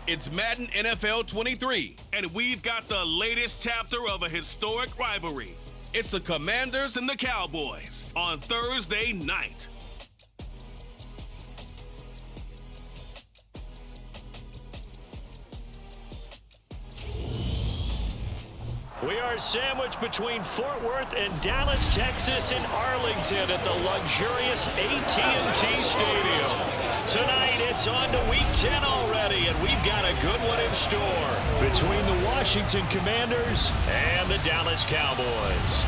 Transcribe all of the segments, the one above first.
It's Madden NFL 23, and we've got the latest chapter of a historic rivalry. It's the Commanders and the Cowboys on Thursday night. We are sandwiched between Fort Worth and Dallas, Texas, and Arlington at the luxurious AT&T Stadium. Tonight, it's on to Week 10 already, and we've got a good one in store between the Washington Commanders and the Dallas Cowboys.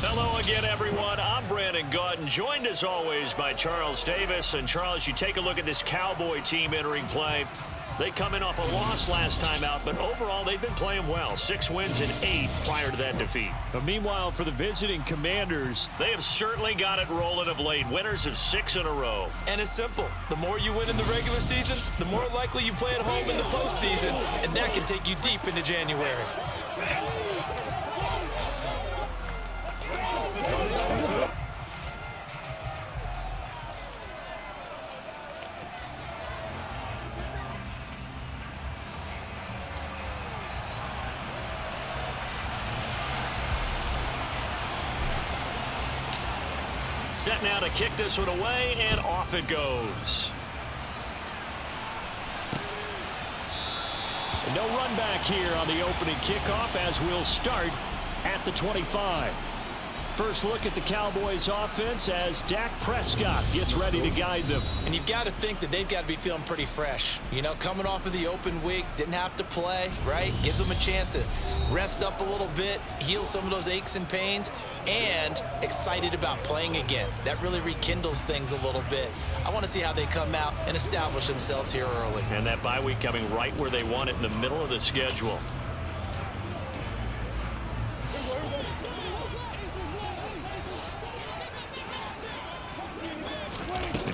Hello again, everyone. I'm Brandon Gautin, joined as always by Charles Davis. And Charles, you take a look at this Cowboy team entering play. They come in off a loss last time out, but overall they've been playing well. 6 wins and 8 prior to that defeat. But meanwhile, for the visiting Commanders, they have certainly got it rolling of late. Winners of 6 in a row. And it's simple. The more you win in the regular season, the more likely you play at home in the postseason, and that can take you deep into January. Set now to kick this one away, and off it goes. No run back here on the opening kickoff as we'll start at the 25. First look at the Cowboys offense as Dak Prescott gets ready to guide them. And you've got to think that they've got to be feeling pretty fresh. You know, coming off of the open week, didn't have to play, right? Gives them a chance to rest up a little bit, heal some of those aches and pains, and excited about playing again. That really rekindles things a little bit. I want to see how they come out and establish themselves here early. And that bye week coming right where they want it, in the middle of the schedule.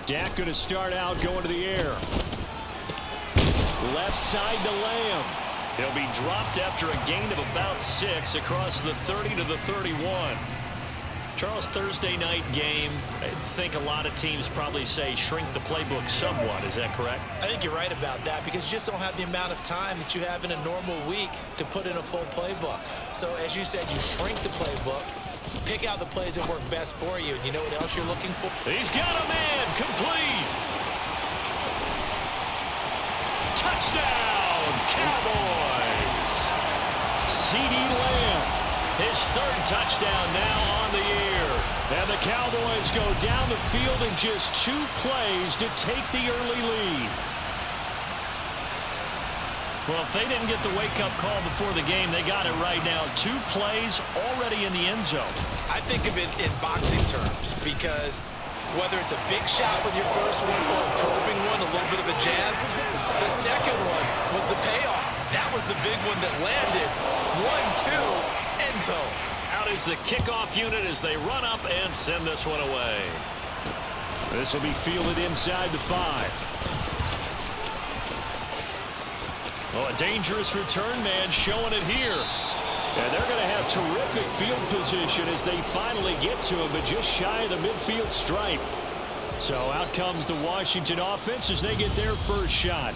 Dak going to start out going to the air. Left side to Lamb. He'll be dropped after a gain of about 6 across the 30 to the 31. Charles, Thursday night game, I think a lot of teams probably say shrink the playbook somewhat. Is that correct? I think you're right about that because you just don't have the amount of time that you have in a normal week to put in a full playbook. So as you said, you shrink the playbook, pick out the plays that work best for you. And you know what else you're looking for? He's got a man, complete. Touchdown, Cowboys. CeeDee Lamb, his 3rd touchdown now on the year. And the Cowboys go down the field in just 2 plays to take the early lead. Well, if they didn't get the wake-up call before the game, they got it right now. 2 plays already in the end zone. I think of it in boxing terms because whether it's a big shot with your first one or a probing one, a little bit of a jab, the second one was the payoff. That was the big one that landed. 1-2, end zone. Out is the kickoff unit as they run up and send this one away. This will be fielded inside the 5. Oh, a dangerous return man showing it here. And they're going to have terrific field position as they finally get to him, but just shy of the midfield stripe. So out comes the Washington offense as they get their first shot.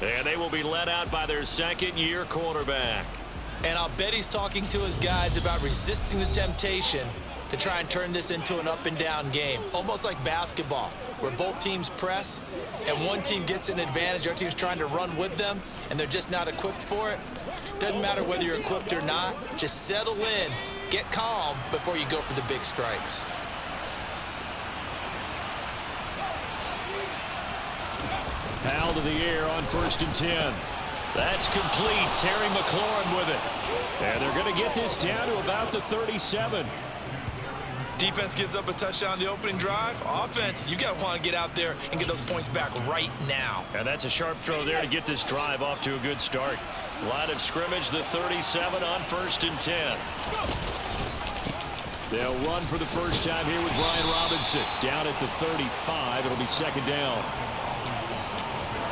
And they will be led out by their 2nd-year quarterback. And I'll bet he's talking to his guys about resisting the temptation to try and turn this into an up-and-down game. Almost like basketball, where both teams press, and one team gets an advantage, our team's trying to run with them, and they're just not equipped for it. Doesn't matter whether you're equipped or not. Just settle in, get calm before you go for the big strikes. Howell to the air on 1st and 10. That's complete. Terry McLaurin with it. And they're going to get this down to about the 37. Defense gives up a touchdown the opening drive. Offense, you got to want to get out there and get those points back right now. And that's a sharp throw there to get this drive off to a good start. Line of scrimmage, the 37 on 1st and 10. They'll run for the first time here with Brian Robinson. Down at the 35, it'll be 2nd down.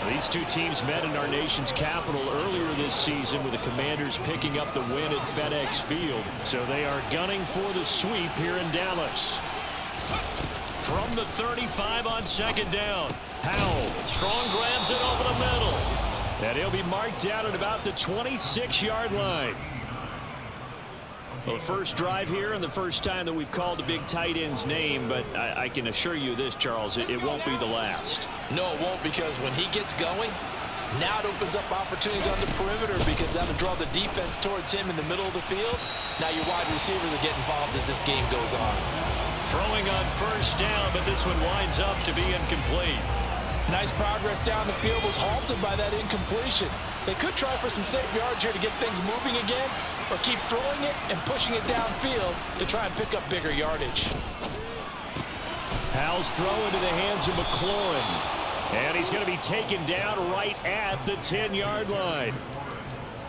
These two teams met in our nation's capital earlier this season with the Commanders picking up the win at FedEx Field. So they are gunning for the sweep here in Dallas. From the 35 on second down. Howell, strong grabs it over the middle. And he'll be marked down at about the 26-yard line. Well, the first drive here and the first time that we've called a big tight end's name, but I can assure you this, Charles, it won't be the last. No, it won't, because when he gets going, now it opens up opportunities on the perimeter, because that'll draw the defense towards him in the middle of the field. Now your wide receivers are getting involved as this game goes on. Throwing on first down, but this one winds up to be incomplete. Nice progress down the field was halted by that incompletion. They could try for some safe yards here to get things moving again, or keep throwing it and pushing it downfield to try and pick up bigger yardage. Howell's throw into the hands of McLaurin. And he's going to be taken down right at the 10-yard line.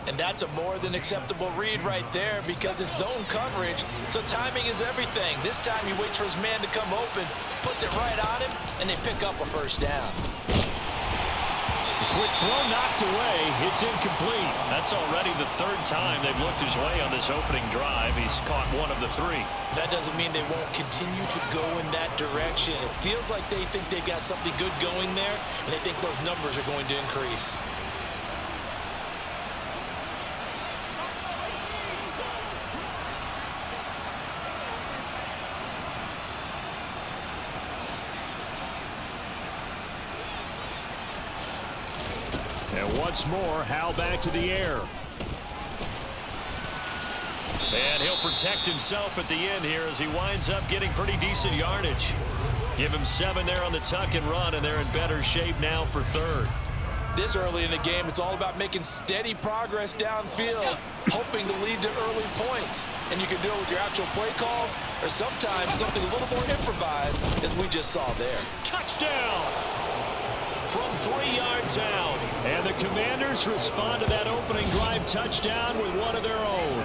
And that's a more than acceptable read right there, because it's zone coverage, so timing is everything. This time he waits for his man to come open, puts it right on him, and they pick up a first down. A quick throw knocked away. It's incomplete. That's already the third time they've looked his way on this opening drive. He's caught one of the three. That doesn't mean they won't continue to go in that direction. It feels like they think they've got something good going there, and they think those numbers are going to increase. And once more, Howell back to the air. And he'll protect himself at the end here as he winds up getting pretty decent yardage. Give him 7 there on the tuck and run, and they're in better shape now for third. This early in the game, it's all about making steady progress downfield, hoping to lead to early points. And you can do it with your actual play calls, or sometimes something a little more improvised, as we just saw there. Touchdown! From 3 yards out. And the Commanders respond to that opening drive touchdown with one of their own.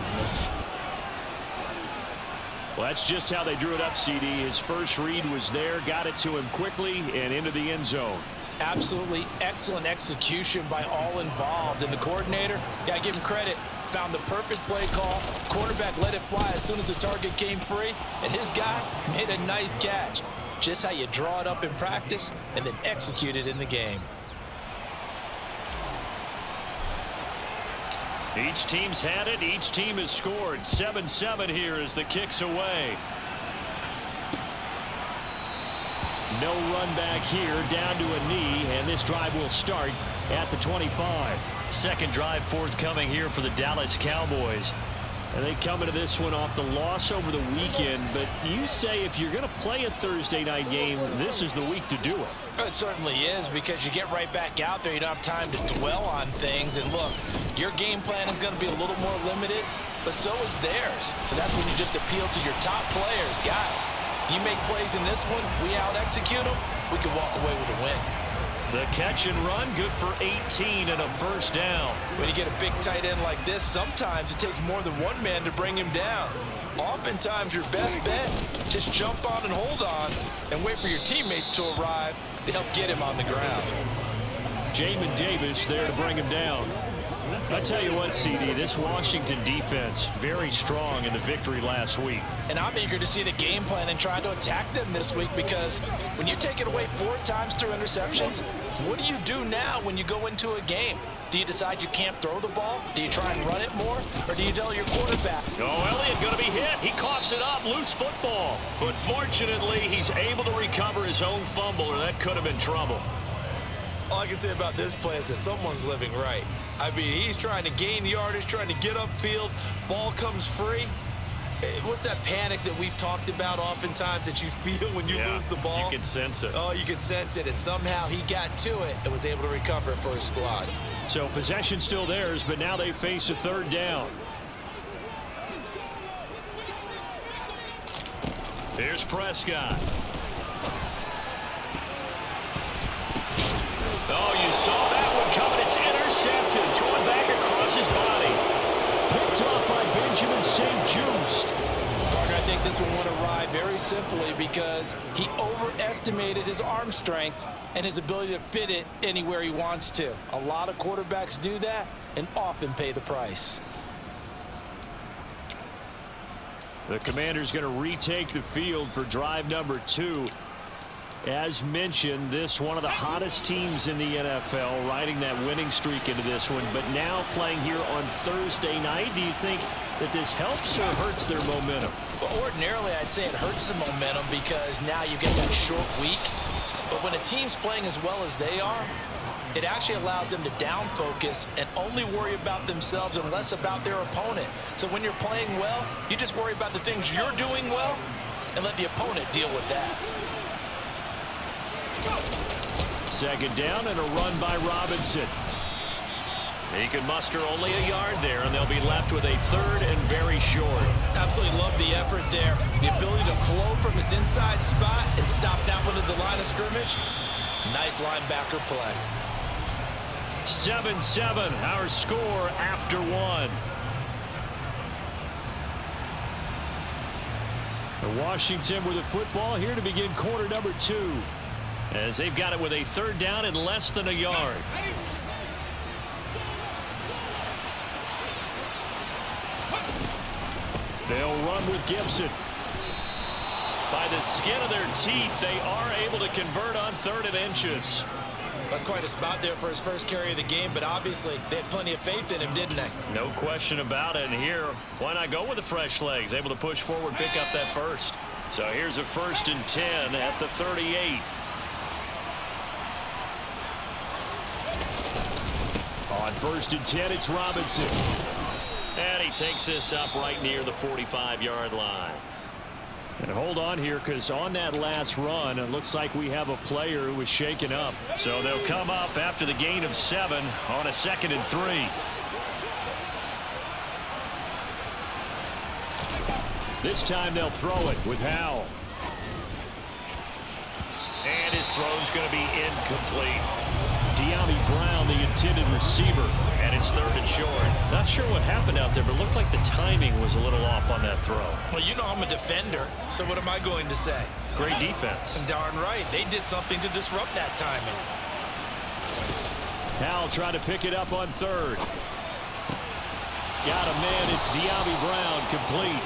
Well, that's just how they drew it up, CD. His first read was there, got it to him quickly, and into the end zone. Absolutely excellent execution by all involved. And the coordinator, got to give him credit, found the perfect play call. Quarterback let it fly as soon as the target came free, and his guy made a nice catch. Just how you draw it up in practice and then execute it in the game. Each team's had it. Each team has scored. 7-7 here as the kick's away. No run back here, down to a knee, and this drive will start at the 25. Second drive forthcoming here for the Dallas Cowboys. And they come into this one off the loss over the weekend, but you say if you're going to play a Thursday night game, this is the week to do it. It certainly is, because you get right back out there. You don't have time to dwell on things. And look, your game plan is going to be a little more limited, but so is theirs. So that's when you just appeal to your top players. Guys, you make plays in this one, we out-execute them, we can walk away with a win. The catch and run, good for 18 and a first down. When you get a big tight end like this, sometimes it takes more than one man to bring him down. Oftentimes, your best bet, just jump on and hold on and wait for your teammates to arrive to help get him on the ground. Jamin Davis there to bring him down. I tell you what, CD, this Washington defense, very strong in the victory last week. And I'm eager to see the game plan and try to attack them this week, because when you take it away 4 times through interceptions, what do you do now when you go into a game? Do you decide you can't throw the ball? Do you try and run it more? Or do you tell your quarterback? Oh, Elliott going to be hit. He coughs it up. Loose football. But fortunately, he's able to recover his own fumble, or that could have been trouble. All I can say about this play is that someone's living right. I mean, he's trying to gain yardage, trying to get upfield. Ball comes free. What's that panic that we've talked about oftentimes that you feel when you lose the ball? You can sense it. Oh, you can sense it. And somehow he got to it and was able to recover it for his squad. So possession still theirs, but now they face a third down. Here's Prescott. Oh, you saw that one coming. It's intercepted. Thrown back across his body. Picked off by Benjamin St-Juste. Partner, I think this one went awry very simply because he overestimated his arm strength and his ability to fit it anywhere he wants to. A lot of quarterbacks do that and often pay the price. The Commander's going to retake the field for drive number 2. As mentioned, this one of the hottest teams in the NFL, riding that winning streak into this one, but now playing here on Thursday night. Do you think that this helps or hurts their momentum? Well, ordinarily, I'd say it hurts the momentum because now you get that short week. But when a team's playing as well as they are, it actually allows them to down focus and only worry about themselves and less about their opponent. So when you're playing well, you just worry about the things you're doing well and let the opponent deal with that. Second down and a run by Robinson. He can muster only a yard there, and they'll be left with a third and very short. Absolutely love the effort there. The ability to flow from his inside spot and stop that one at the line of scrimmage. Nice linebacker play. 7-7, our score after one. Washington with the football here to begin quarter number 2. As they've got it with a third down and less than a yard. They'll run with Gibson. By the skin of their teeth, they are able to convert on 3rd and inches. That's quite a spot there for his first carry of the game, but obviously they had plenty of faith in him, didn't they? No question about it. And here, why not go with the fresh legs? Able to push forward, pick up that first. So here's a 1st and 10 at the 38. On 1st and 10, it's Robinson. And he takes this up right near the 45-yard line. And hold on here, because on that last run, it looks like we have a player who was shaken up. So they'll come up after the gain of 7 on a 2nd and 3. This time they'll throw it with Howell. And his throw's going to be incomplete. De'Ami Brown, the intended receiver, and it's 3rd and short. Not sure what happened out there, but it looked like the timing was a little off on that throw. Well, you know I'm a defender, so what am I going to say? Great defense. Darn right. They did something to disrupt that timing. Howell trying to pick it up on 3rd. Got a man. It's De'Ami Brown, complete.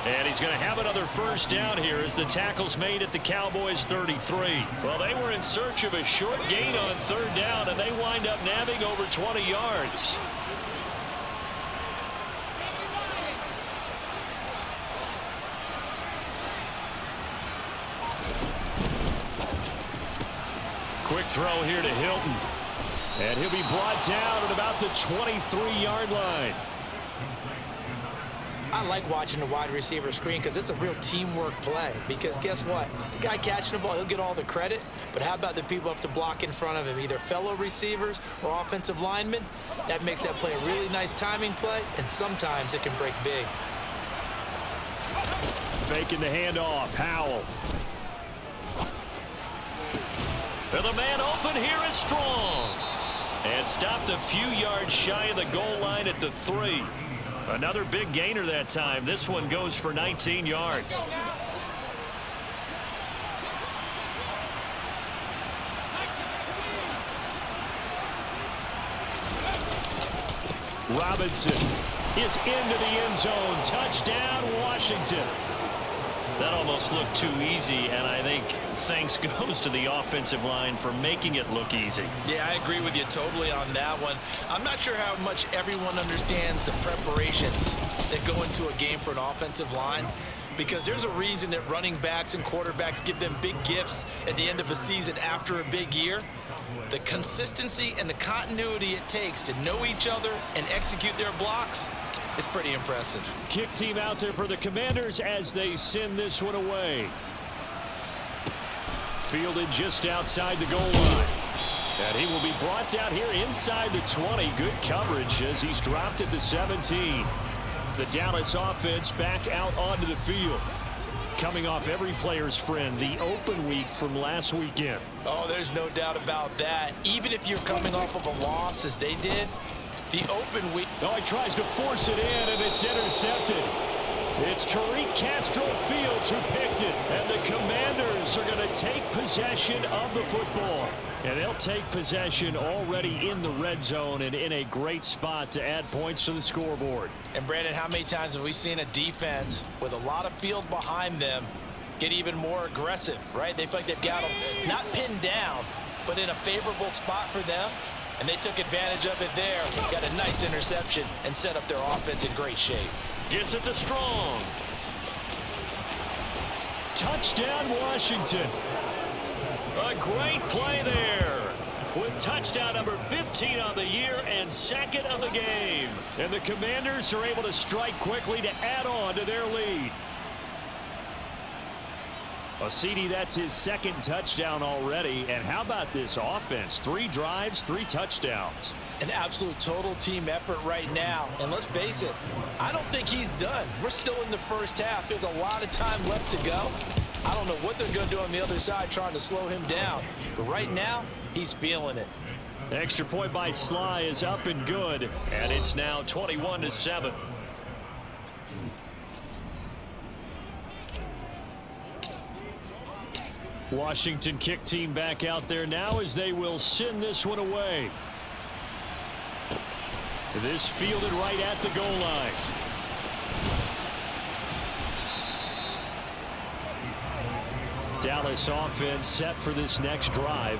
And he's going to have another first down here as the tackle's made at the Cowboys' 33. Well, they were in search of a short gain on 3rd down, and they wind up nabbing over 20 yards. Quick throw here to Hilton. And he'll be brought down at about the 23-yard line. I like watching the wide receiver screen because it's a real teamwork play. Because guess what? The guy catching the ball, he'll get all the credit. But how about the people have to block in front of him, either fellow receivers or offensive linemen? That makes that play a really nice timing play, and sometimes it can break big. Faking the handoff, Howell. And the man open here is Strong. And stopped a few yards shy of the goal line at the 3. Another big gainer that time. This one goes for 19 yards. Robinson is into the end zone. Touchdown, Washington. That almost looked too easy, and I think thanks goes to the offensive line for making it look easy. Yeah, I agree with you totally on that one. I'm not sure how much everyone understands the preparations that go into a game for an offensive line, because there's a reason that running backs and quarterbacks give them big gifts at the end of a season after a big year. The consistency and the continuity it takes to know each other and execute their blocks is pretty impressive. Kick team out there for the Commanders as they send this one away. Fielded just outside the goal line. And he will be brought down here inside the 20. Good coverage as he's dropped at the 17. The Dallas offense back out onto the field. Coming off every player's friend, the open week from last weekend. Oh, there's no doubt about that. Even if you're coming off of a loss as they did, the open week. Oh, he tries to force it in, and it's intercepted. It's Tariq Castro-Fields who picked it, and the Commanders are going to take possession of the football. And they'll take possession already in the red zone and in a great spot to add points to the scoreboard. And Brandon, how many times have we seen a defense with a lot of field behind them get even more aggressive, right? They feel like they've got them not pinned down, but in a favorable spot for them, and they took advantage of it there. Got a nice interception and set up their offense in great shape. Gets it to Strong. Touchdown, Washington. A great play there, with touchdown number 15 on the year and second of the game. And the Commanders are able to strike quickly to add on to their lead. Well, CD, that's his second touchdown already. And how about this offense? 3 drives, 3 touchdowns. An absolute total team effort right now. And let's face it, I don't think he's done. We're still in the first half. There's a lot of time left to go. I don't know what they're going to do on the other side trying to slow him down. But right now, he's feeling it. Extra point by Sly is up and good. And it's now 21-7. Washington kick team back out there now as they will send this one away. This fielded right at the goal line. Dallas offense set for this next drive.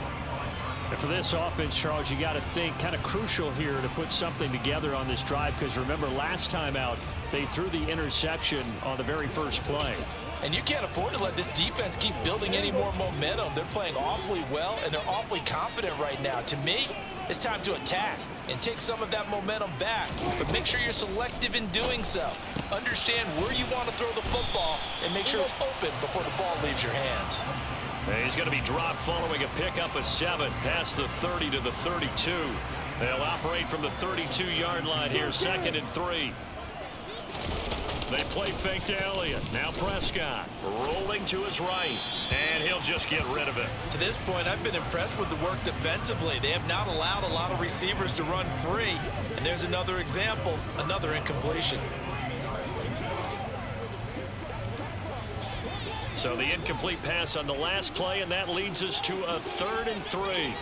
And for this offense, Charles, you got to think kind of crucial here to put something together on this drive, because remember last time out they threw the interception on the very first play. And you can't afford to let this defense keep building any more momentum. They're playing awfully well, and they're awfully confident right now. To me, it's time to attack and take some of that momentum back. But make sure you're selective in doing so. Understand where you want to throw the football and make sure it's open before the ball leaves your hands. And he's going to be dropped following a pickup of 7 past the 30 to the 32. They'll operate from the 32-yard line here, 2nd and 3. They play fake to Elliott. Now Prescott rolling to his right, and he'll just get rid of it. To this point, I've been impressed with the work defensively. They have not allowed a lot of receivers to run free. And there's another example, another incompletion. So the incomplete pass on the last play, and that leads us to a 3rd and 3.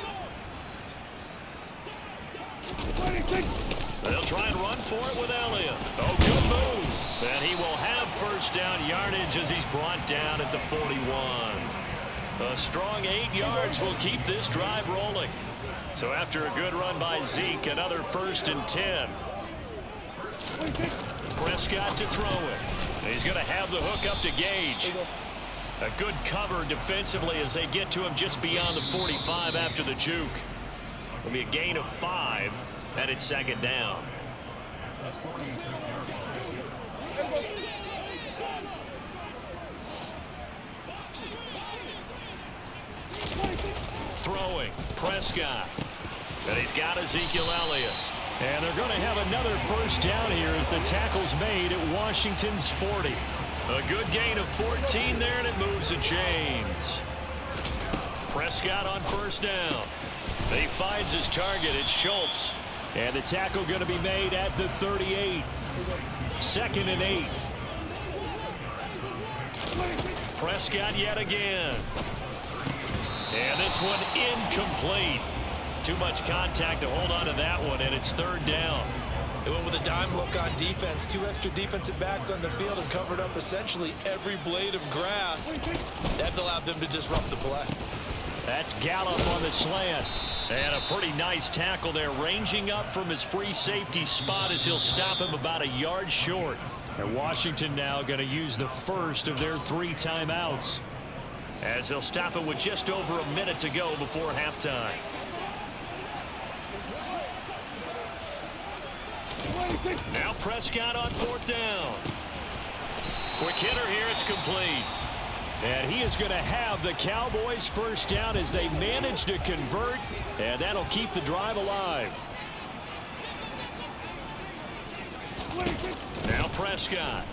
They'll try and run for it with Elliott. Oh, good move. And he will have first down yardage as he's brought down at the 41. A strong 8 yards will keep this drive rolling. So after a good run by Zeke, another 1st and 10. Prescott to throw it. He's going to have the hook up to Gage. A good cover defensively as they get to him just beyond the 45 after the juke. It'll be a gain of 5, and it's 2nd down. Throwing, Prescott. And he's got Ezekiel Elliott. And they're going to have another first down here as the tackle's made at Washington's 40. A good gain of 14 there, and it moves the chains. Prescott on first down. He finds his target. It's Schultz. And the tackle going to be made at the 38. 2nd and 8. Prescott yet again. And this one incomplete. Too much contact to hold on to that one, and it's 3rd down. They went with a dime look on defense. 2 extra defensive backs on the field and covered up essentially every blade of grass. That allowed them to disrupt the play. That's Gallup on the slant. And a pretty nice tackle there, ranging up from his free safety spot as he'll stop him about a yard short. And Washington now going to use the first of their 3 timeouts, as they'll stop it with just over a minute to go before halftime. Now Prescott on 4th down. Quick hitter here, it's complete. And he is going to have the Cowboys first down as they manage to convert, and that'll keep the drive alive. Now Prescott.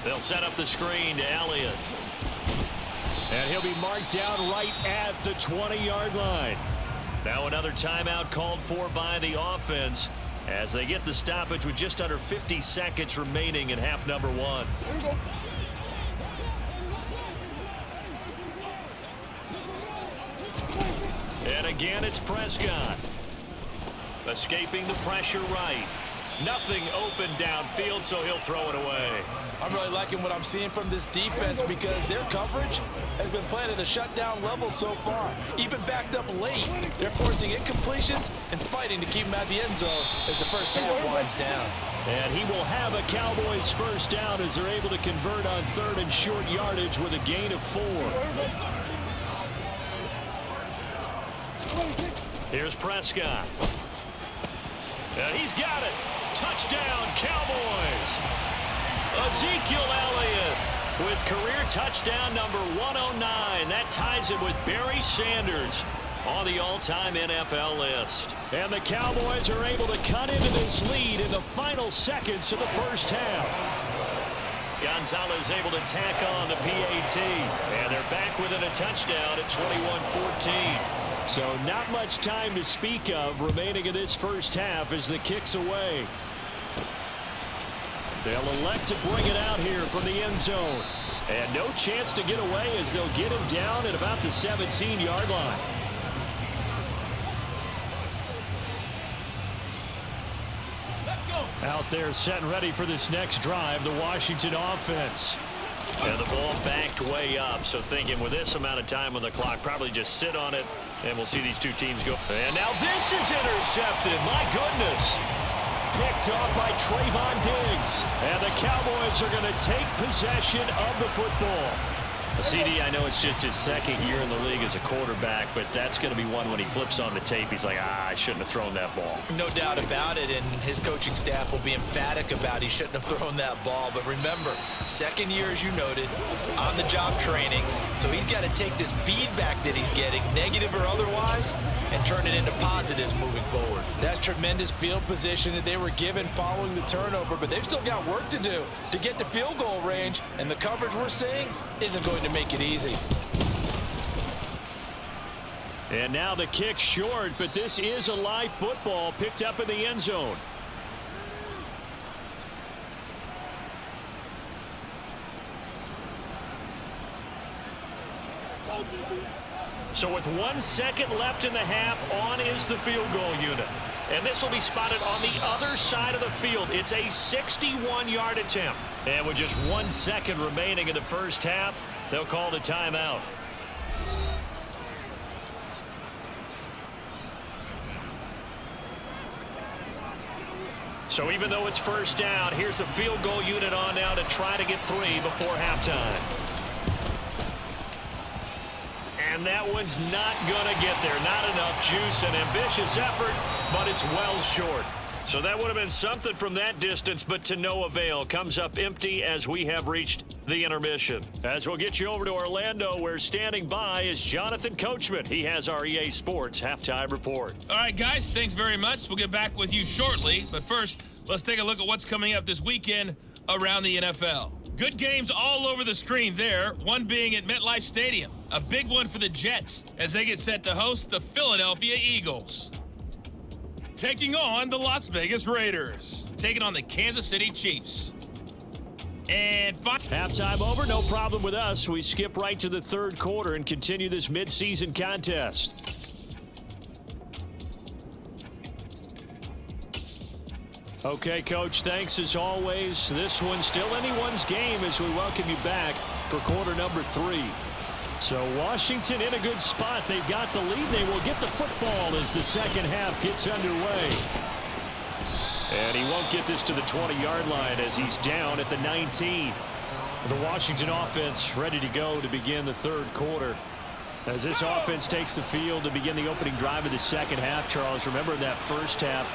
They'll set up the screen to Elliott. And he'll be marked down right at the 20-yard line. Now another timeout called for by the offense as they get the stoppage with just under 50 seconds remaining in half number 1. And again, it's Prescott. Escaping the pressure right. Nothing open downfield, so he'll throw it away. I'm really liking what I'm seeing from this defense because their coverage has been playing at a shutdown level so far. Even backed up late, they're forcing incompletions and fighting to keep him at the end zone as the first half winds down. And he will have a Cowboys first down as they're able to convert on 3rd and short yardage with a gain of 4. Here's Prescott. And he's got it. Touchdown, Cowboys. Ezekiel Elliott with career touchdown number 109. That ties him with Barry Sanders on the all-time NFL list. And the Cowboys are able to cut into this lead in the final seconds of the first half. Gonzalez able to tack on the PAT. And they're back within a touchdown at 21-14. So not much time to speak of remaining in this first half as the kick's away. They'll elect to bring it out here from the end zone. And no chance to get away as they'll get him down at about the 17-yard line. Out there set and ready for this next drive, the Washington offense. And the ball backed way up, so thinking with this amount of time on the clock, probably just sit on it, and we'll see these two teams go. And now this is intercepted. My goodness. Picked off by Trayvon Diggs. And the Cowboys are going to take possession of the football. CD, I know it's just his second year in the league as a quarterback, but that's going to be one when he flips on the tape. He's like, I shouldn't have thrown that ball. No doubt about it, and his coaching staff will be emphatic about he shouldn't have thrown that ball. But remember, second year, as you noted, on-the-job training. So he's got to take this feedback that he's getting, negative or otherwise, and turn it into positives moving forward. That's tremendous field position that they were given following the turnover, but they've still got work to do to get to field goal range, and the coverage we're seeing isn't going to make it easy. And now the kick short, but this is a live football picked up in the end zone. So with 1 second left in the half, on is the field goal unit. And this will be spotted on the other side of the field. It's a 61-yard attempt. And with just 1 second remaining in the first half, they'll call the timeout. So even though it's first down, here's the field goal unit on now to try to get 3 before halftime. And that one's not going to get there. Not enough juice. An ambitious effort, but it's well short. So that would have been something from that distance, but to no avail. Comes up empty as we have reached the intermission. As we'll get you over to Orlando, where standing by is Jonathan Coachman. He has our EA Sports halftime report. All right, guys, thanks very much. We'll get back with you shortly. But first, let's take a look at what's coming up this weekend around the NFL. Good games all over the screen there, one being at MetLife Stadium. A big one for the Jets as they get set to host the Philadelphia Eagles. Taking on the Las Vegas Raiders. Taking on the Kansas City Chiefs. And halftime over, no problem with us. We skip right to the third quarter and continue this midseason contest. Okay, Coach, thanks as always. This one's still anyone's game as we welcome you back for quarter number 3. So Washington in a good spot. They've got the lead. They will get the football as the second half gets underway. And he won't get this to the 20-yard line as he's down at the 19. The Washington offense ready to go to begin the third quarter. As this offense takes the field to begin the opening drive of the second half, Charles, remember that first half,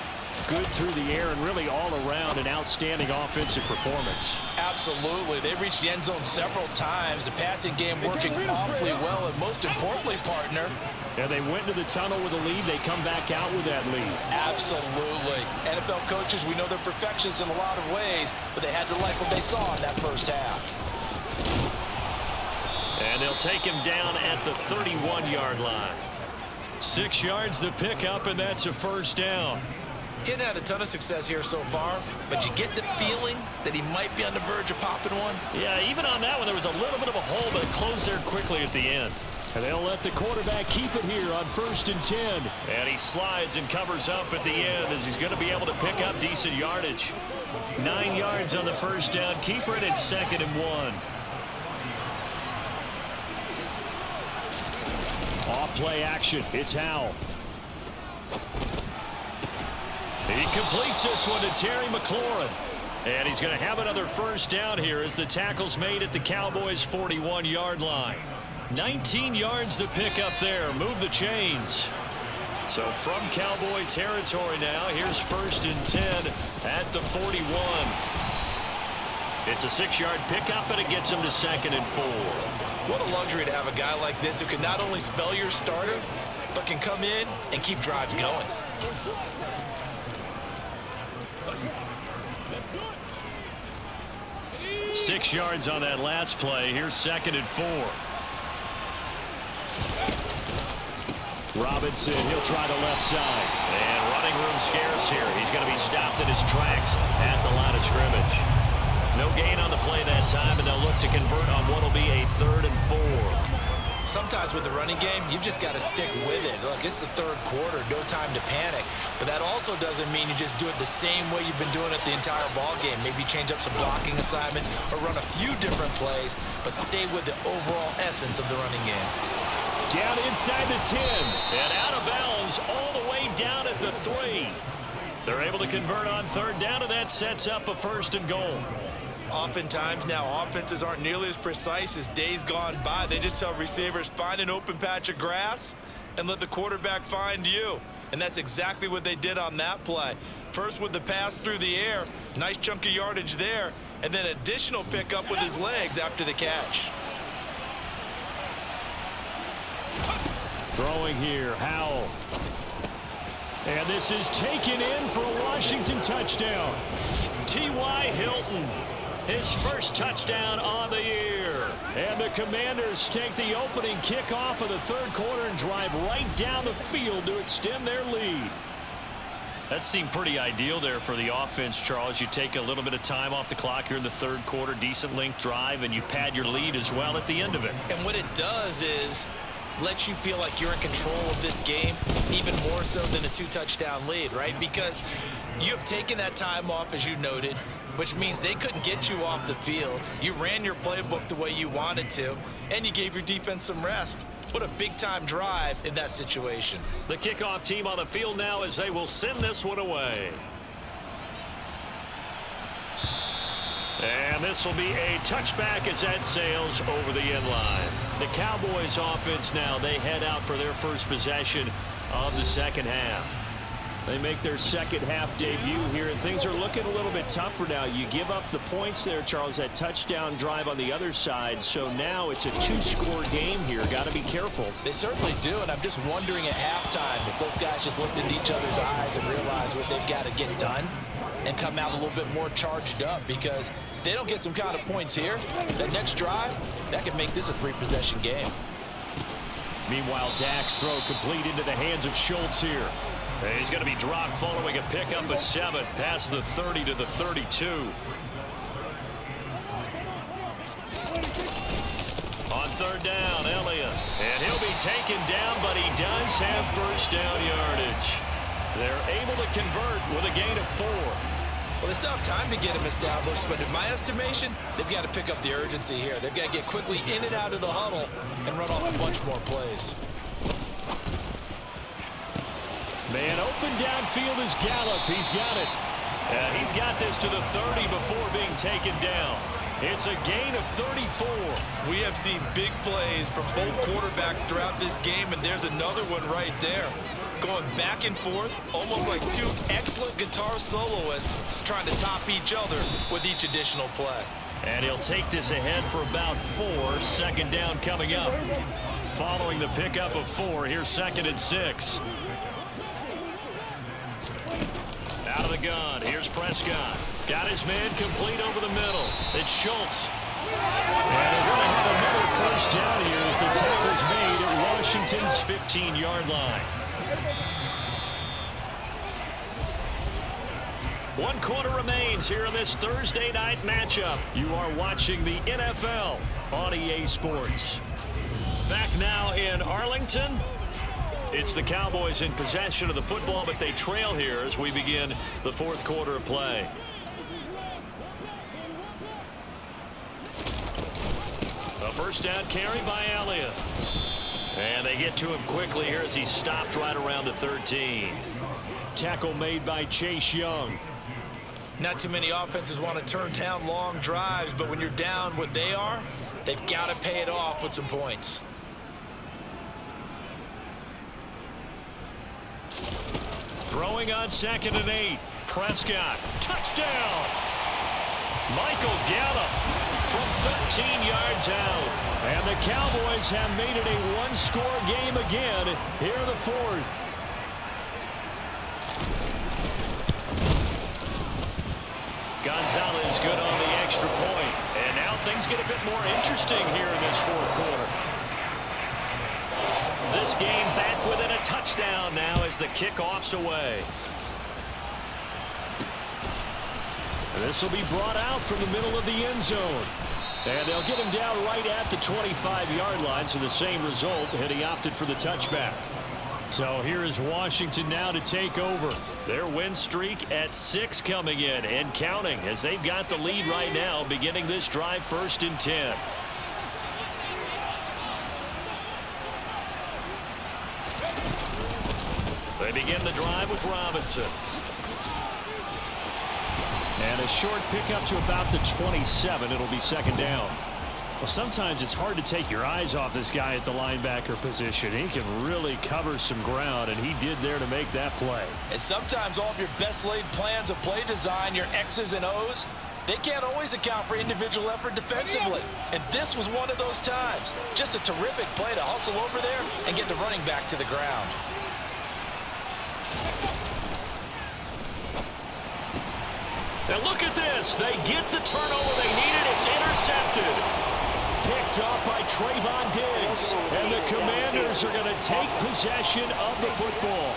good through the air and really all around an outstanding offensive performance. Absolutely. They reached the end zone several times. The passing game working awfully well, and most importantly, partner. And they went to the tunnel with a lead. They come back out with that lead. Absolutely. NFL coaches, we know they're perfectionists in a lot of ways, but they had to like what they saw in that first half. And they'll take him down at the 31-yard line. 6 yards the pickup, and that's a first down. Getting had a ton of success here so far, but you get the feeling that he might be on the verge of popping one. Yeah, even on that one, there was a little bit of a hole, but it closed there quickly at the end. And they'll let the quarterback keep it here on 1st and 10. And he slides and covers up at the end as he's going to be able to pick up decent yardage. 9 yards on the first down. Keeper it at 2nd and 1. Off play action. It's Howell. He completes this one to Terry McLaurin. And he's going to have another first down here as the tackle's made at the Cowboys' 41-yard line. 19 yards to pick up there. Move the chains. So from Cowboy territory now, here's 1st and 10 at the 41. It's a 6-yard pickup, and it gets him to 2nd and 4. What a luxury to have a guy like this who can not only spell your starter, but can come in and keep drives going. Six yards on that last play. Here's 2nd and 4. Robinson, he'll try the left side. And running room scarce here. He's going to be stopped in his tracks at the line of scrimmage. No gain on the play that time, and they'll look to convert on what will be a 3rd and 4. Sometimes with the running game, you've just got to stick with it. Look, it's the 3rd quarter, no time to panic. But that also doesn't mean you just do it the same way you've been doing it the entire ball game. Maybe change up some blocking assignments or run a few different plays, but stay with the overall essence of the running game. Down inside the 10, and out of bounds all the way down at the 3. They're able to convert on 3rd down, and that sets up a 1st and goal. Oftentimes now, offenses aren't nearly as precise as days gone by. They just tell receivers, find an open patch of grass and let the quarterback find you. And that's exactly what they did on that play. First with the pass through the air, nice chunk of yardage there, and then additional pickup with his legs after the catch. Throwing here, Howell. And this is taken in for a Washington touchdown. T.Y. Hilton, his first touchdown on the year. And the Commanders take the opening kickoff of the 3rd quarter and drive right down the field to extend their lead. That seemed pretty ideal there for the offense, Charles. You take a little bit of time off the clock here in the 3rd quarter, decent length drive, and you pad your lead as well at the end of it. And what it does is let you feel like you're in control of this game, even more so than a 2-touchdown lead, right? Because you have taken that time off, as you noted, which means they couldn't get you off the field. You ran your playbook the way you wanted to, and you gave your defense some rest. What a big-time drive in that situation. The kickoff team on the field now as they will send this one away. And this will be a touchback as that sails over the end line. The Cowboys offense now, they head out for their first possession of the 2nd half. They make their 2nd half debut here, and things are looking a little bit tougher now. You give up the points there, Charles, that touchdown drive on the other side. So now it's a 2-score game here. Got to be careful. They certainly do, and I'm just wondering at halftime if those guys just looked into each other's eyes and realized what they've got to get done and come out a little bit more charged up, because if they don't get some kind of points here, that next drive, that could make this a 3-possession game. Meanwhile, Dak's throw complete into the hands of Schultz here. And he's going to be dropped following a pickup of 7 past the 30 to the 32. On 3rd down, Elliott. And he'll be taken down, but he does have first down yardage. They're able to convert with a gain of 4. Well, they still have time to get him established, but in my estimation, they've got to pick up the urgency here. They've got to get quickly in and out of the huddle and run off a bunch more plays. Man open downfield is Gallup. He's got it. He's got this to the 30 before being taken down. It's a gain of 34. We have seen big plays from both quarterbacks throughout this game, and there's another one right there. Going back and forth, almost like 2 excellent guitar soloists trying to top each other with each additional play. And he'll take this ahead for about 4. 2nd down coming up. Following the pickup of 4, here's 2nd and 6. Out of the gun, here's Prescott. Got his man complete over the middle. It's Schultz. And they're going to have another first down here as the tackle's made at Washington's 15-yard line. 1 quarter remains here in this Thursday night matchup. You are watching the NFL on EA Sports. Back now in Arlington. It's the Cowboys in possession of the football, but they trail here as we begin the fourth quarter of play. A first down carry by Elliott. And they get to him quickly here as he stopped right around the 13. Tackle made by Chase Young. Not too many offenses want to turn down long drives, but when you're down what they are, they've got to pay it off with some points. Throwing on 2nd and 8. Prescott. Touchdown. Michael Gallup from 13 yards out. And the Cowboys have made it a one-score game again here in the fourth. Gonzalez good on the extra point. And now things get a bit more interesting here in this fourth quarter. This game back within a touchdown now as the kickoff's away. This will be brought out from the middle of the end zone. And they'll get him down right at the 25-yard line, so the same result, had he opted for the touchback. So here is Washington now to take over. Their win streak at 6 coming in and counting as they've got the lead right now, beginning this drive 1st and 10. They begin the drive with Robinson. And a short pickup to about the 27. It'll be 2nd down. Well, sometimes it's hard to take your eyes off this guy at the linebacker position. He can really cover some ground, and he did there to make that play. And sometimes all of your best laid plans of play design, your X's and O's, they can't always account for individual effort defensively. And this was one of those times. Just a terrific play to hustle over there and get the running back to the ground. And look at this. They get the turnover they needed. It's intercepted. Picked off by Trayvon Diggs. And the Commanders are going to take possession of the football.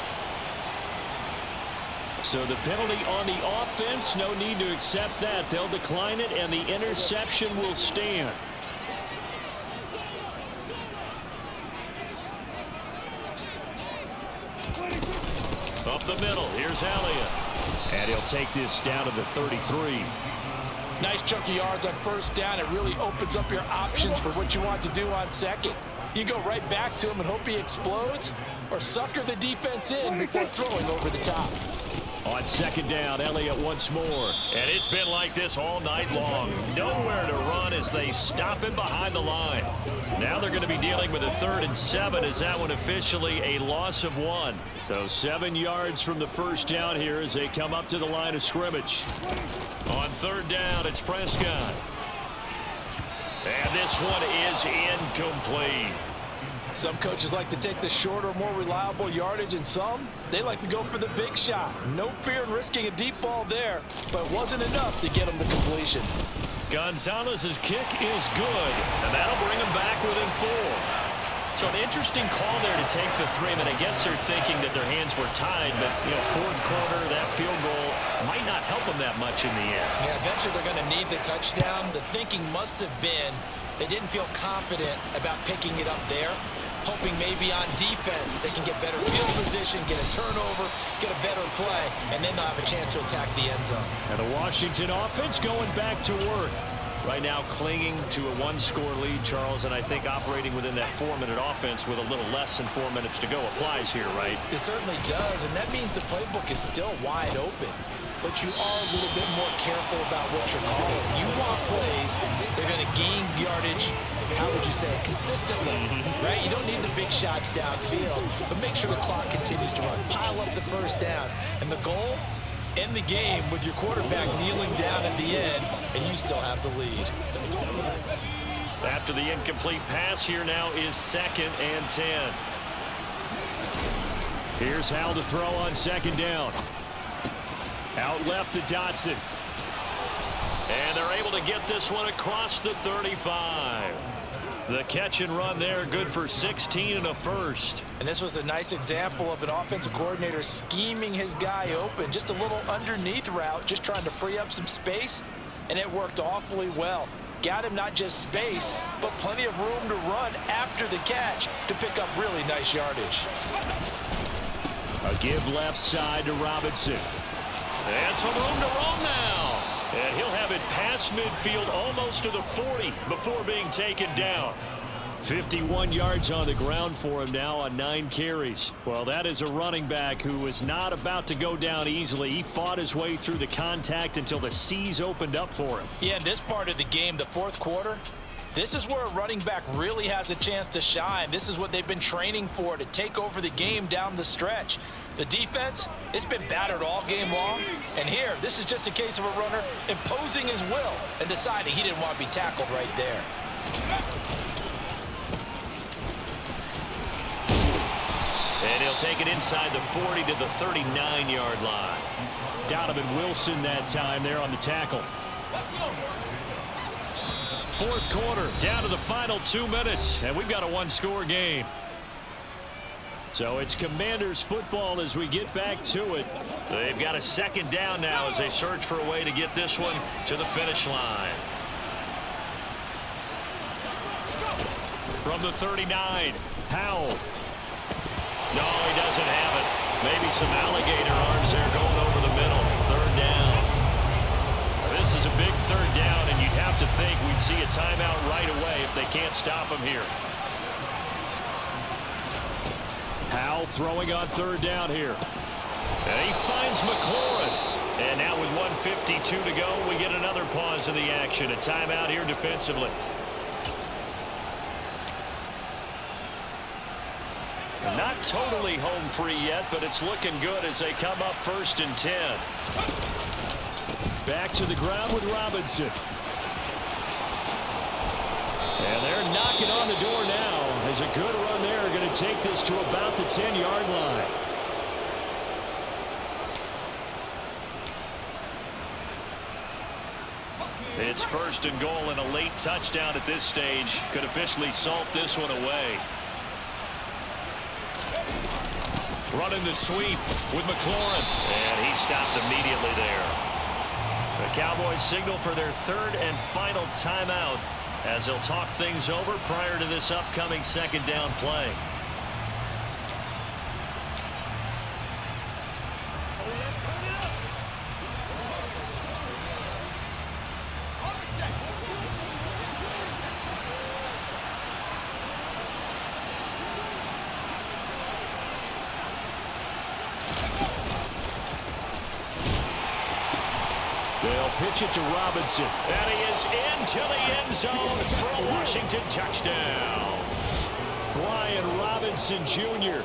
So the penalty on the offense, no need to accept that. They'll decline it, and the interception will stand. Up the middle, here's Elliott. And he'll take this down to the 33. Nice chunk of yards on 1st down. It really opens up your options for what you want to do on 2nd. You go right back to him and hope he explodes, or sucker the defense in before throwing over the top. On 2nd down, Elliott once more. And it's been like this all night long. Nowhere to run as they stop him behind the line. Now they're going to be dealing with a 3rd and 7 as that one officially a loss of 1. So 7 yards from the 1st down here as they come up to the line of scrimmage. On 3rd down, it's Prescott. And this one is incomplete. Some coaches like to take the shorter, more reliable yardage, and some, they like to go for the big shot. No fear in risking a deep ball there, but it wasn't enough to get him the completion. Gonzalez's kick is good, and that'll bring him back within 4. So an interesting call there to take the 3. I mean, I guess they're thinking that their hands were tied, but, you know, 4th quarter, that field goal might not help them that much in the end. Yeah, eventually they're going to need the touchdown. The thinking must have been they didn't feel confident about picking it up there, hoping maybe on defense they can get better field position, get a turnover, get a better play, and then they'll have a chance to attack the end zone. And the Washington offense going back to work. Right now clinging to a 1-score lead, Charles, and I think operating within that 4-minute offense with a little less than 4 minutes to go applies here, right? It certainly does, and that means the playbook is still wide open. But you are a little bit more careful about what you're calling. You want plays, they're going to gain yardage, how would you say it, consistently, right? You don't need the big shots downfield, but make sure the clock continues to run. Pile up the 1st downs. And the goal, end the game with your quarterback kneeling down at the end, and you still have the lead. After the incomplete pass, here now is 2nd and 10. Here's Howell to throw on 2nd down. Out left to Dotson. And they're able to get this one across the 35. The catch and run there, good for 16 and a first. And this was a nice example of an offensive coordinator scheming his guy open. Just a little underneath route, just trying to free up some space, and it worked awfully well. got him not just space, but plenty of room to run after the catch to pick up really nice yardage. A give left side to Robinson. And some room to roam now. And he'll have it past midfield almost to the 40 before being taken down. 51 yards on the ground for him now on 9 carries. Well, that is a running back who is not about to go down easily. He fought his way through the contact until the seas opened up for him. Yeah, in this part of the game, the fourth quarter, this is where a running back really has a chance to shine. This is what they've been training for, to take over the game down the stretch. The defense, it's been battered all game long. And here, this is just a case of a runner imposing his will and deciding he didn't want to be tackled right there. And he'll take it inside the 40 to the 39-yard line. Donovan Wilson that time there on the tackle. Fourth quarter, down to the final 2 minutes, and we've got a one-score game. So it's Commanders football as we get back to it. They've got a second down now as they search for a way to get this one to the finish line. From the 39, Howell. No, he doesn't have it. Maybe some alligator arms there going over the middle. Third down. This is a big third down, and you'd have to think we'd see a timeout right away if they can't stop him here. Howell throwing on third down here. And he finds McLaurin. And now with 1:52 to go, we get another pause in the action. A timeout here defensively. Not totally home free yet, but it's looking good as they come up 1st and 10. Back to the ground with Robinson. And they're knocking on the door now. As a good run there, going to take this to about the 10-yard line. It's 1st and goal, and a late touchdown at this stage could officially salt this one away. Running the sweep with McLaurin. And he stopped immediately there. The Cowboys signal for their 3rd and final timeout as they'll talk things over prior to this upcoming second down play. They'll pitch it to Robinson. And he is into the end zone for a Washington touchdown. Brian Robinson Jr.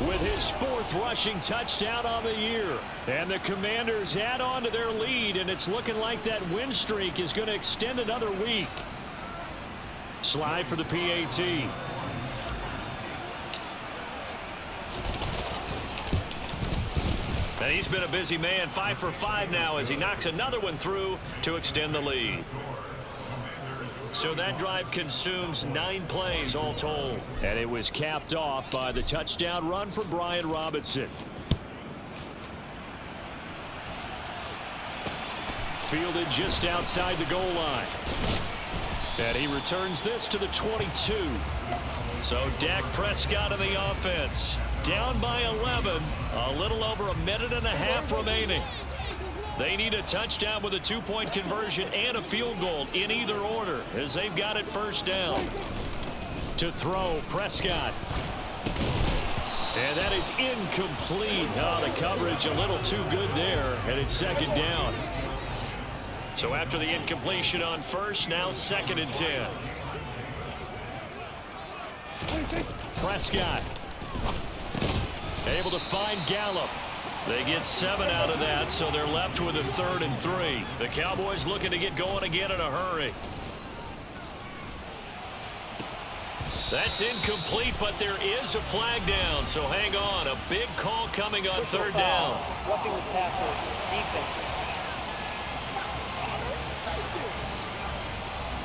with his 4th rushing touchdown on the year. And the Commanders add on to their lead, and it's looking like that win streak is going to extend another week. Slide for the PAT. And he's been a busy man, 5 for 5 now as he knocks another one through to extend the lead. So that drive consumes 9 plays all told. And it was capped off by the touchdown run from Brian Robinson. Fielded just outside the goal line. And he returns this to the 22. So Dak Prescott in the offense. Down by 11, a little over a minute and a half remaining. They need a touchdown with a 2-point conversion and a field goal in either order as they've got it 1st down. To throw, Prescott. And that is incomplete. Oh, the coverage a little too good there, and it's 2nd down. So after the incompletion on 1st, now 2nd and 10. Prescott. Able to find Gallup. They get 7 out of that, so they're left with a 3rd and 3. The Cowboys looking to get going again in a hurry. That's incomplete, but there is a flag down, so hang on. A big call coming on 3rd down. Roughing the passer, defense.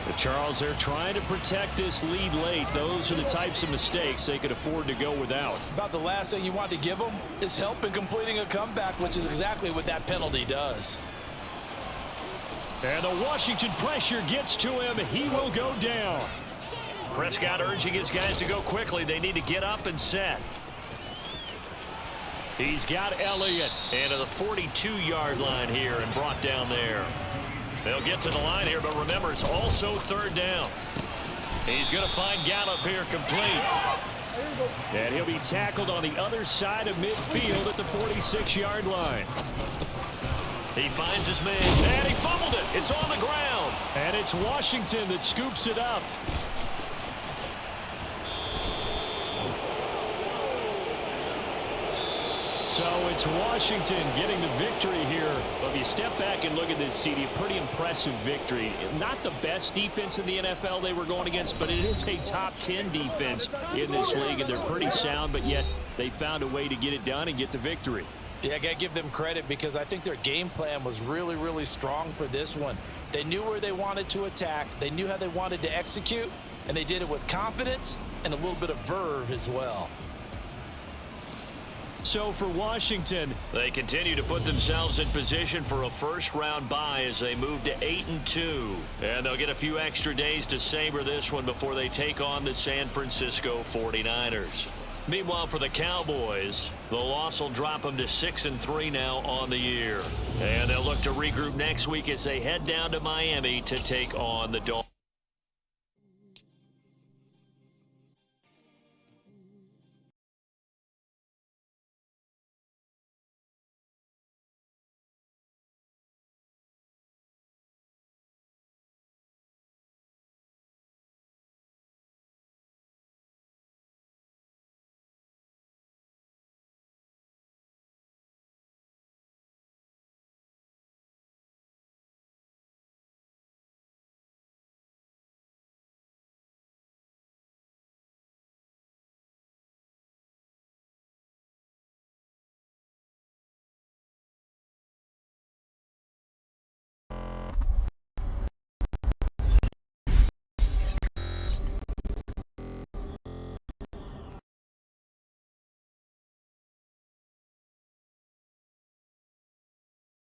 But Charles, they're trying to protect this lead late. Those are the types of mistakes they could afford to go without. About the last thing you want to give them is help in completing a comeback, which is exactly what that penalty does. And the Washington pressure gets to him. He will go down. Prescott urging his guys to go quickly. They need to get up and set. He's got Elliott into the 42-yard line here and brought down there. They'll get to the line here, but remember, it's also third down. He's going to find Gallup here complete. And he'll be tackled on the other side of midfield at the 46-yard line. He finds his man, and he fumbled it. It's on the ground. And it's Washington that scoops it up. So it's Washington getting the victory here. Well, if you step back and look at this, CD, pretty impressive victory. Not the best defense in the NFL they were going against, but it is a top 10 defense in this league, and they're pretty sound, but yet they found a way to get it done and get the victory. Yeah, I got to give them credit because I think their game plan was really, really strong for this one. They knew where they wanted to attack. They knew how they wanted to execute, and they did it with confidence and a little bit of verve as well. So for Washington, they continue to put themselves in position for a first-round bye as they move to 8-2. And they'll get a few extra days to savor this one before they take on the San Francisco 49ers. Meanwhile, for the Cowboys, the loss will drop them to 6-3 now on the year. And they'll look to regroup next week as they head down to Miami to take on the Dolphins.